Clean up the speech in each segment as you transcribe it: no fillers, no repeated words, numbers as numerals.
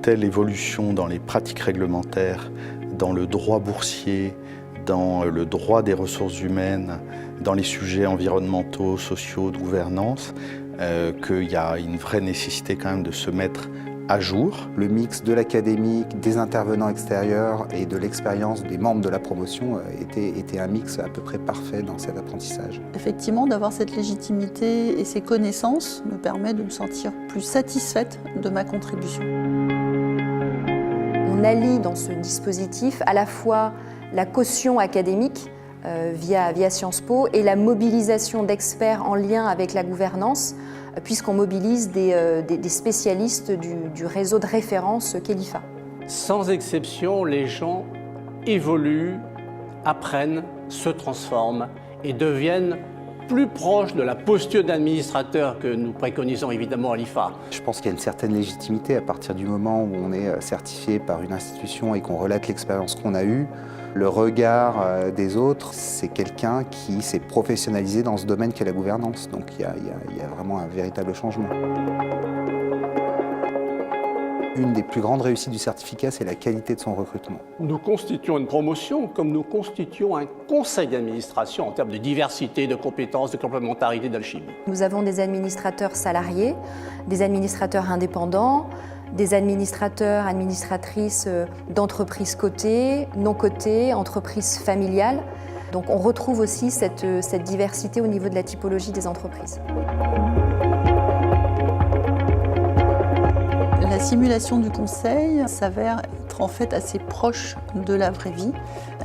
telle évolution dans les pratiques réglementaires, dans le droit boursier, dans le droit des ressources humaines, dans les sujets environnementaux, sociaux, de gouvernance, qu'il y a une vraie nécessité quand même de se mettre à jour. Le mix de l'académique, des intervenants extérieurs et de l'expérience des membres de la promotion était un mix à peu près parfait dans cet apprentissage. Effectivement, d'avoir cette légitimité et ces connaissances me permet de me sentir plus satisfaite de ma contribution. On allie dans ce dispositif à la fois la caution académique via Sciences Po et la mobilisation d'experts en lien avec la gouvernance, puisqu'on mobilise des spécialistes du réseau de référence qu'est l'IFA. Sans exception, les gens évoluent, apprennent, se transforment et deviennent plus proches de la posture d'administrateur que nous préconisons évidemment à l'IFA. Je pense qu'il y a une certaine légitimité à partir du moment où on est certifié par une institution et qu'on relate l'expérience qu'on a eue. Le regard des autres, c'est quelqu'un qui s'est professionnalisé dans ce domaine qu'est la gouvernance. Donc il y a vraiment un véritable changement. Une des plus grandes réussites du certificat, c'est la qualité de son recrutement. Nous constituons une promotion comme nous constituons un conseil d'administration en termes de diversité, de compétences, de complémentarité, d'alchimie. Nous avons des administrateurs salariés, des administrateurs indépendants, des administrateurs, administratrices d'entreprises cotées, non cotées, entreprises familiales. Donc on retrouve aussi cette diversité au niveau de la typologie des entreprises. La simulation du conseil s'avère être en fait assez proche de la vraie vie.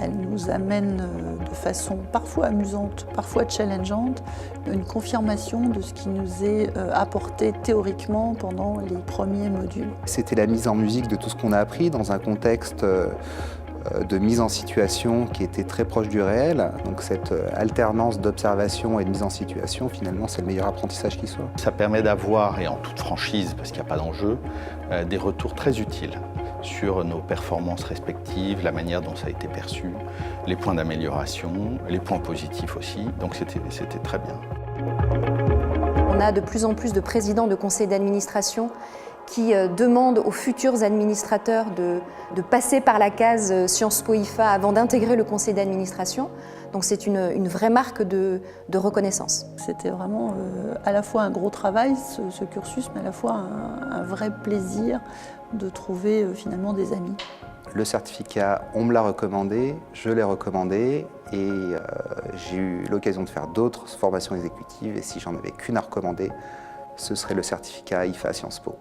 Elle nous amène de façon parfois amusante, parfois challengeante, une confirmation de ce qui nous est apporté théoriquement pendant les premiers modules. C'était la mise en musique de tout ce qu'on a appris dans un contexte de mise en situation qui était très proche du réel. Donc cette alternance d'observation et de mise en situation, finalement, c'est le meilleur apprentissage qui soit. Ça permet d'avoir, et en toute franchise, parce qu'il n'y a pas d'enjeu, des retours très utiles sur nos performances respectives, la manière dont ça a été perçu, les points d'amélioration, les points positifs aussi. Donc c'était très bien. On a de plus en plus de présidents de conseils d'administration qui demandent aux futurs administrateurs de passer par la case Sciences Po IFA avant d'intégrer le conseil d'administration. Donc c'est une vraie marque de reconnaissance. C'était vraiment à la fois un gros travail, ce cursus, mais à la fois un vrai plaisir de trouver finalement des amis. Le certificat, on me l'a recommandé, je l'ai recommandé et j'ai eu l'occasion de faire d'autres formations exécutives et si j'en avais qu'une à recommander, ce serait le certificat IFA Sciences Po.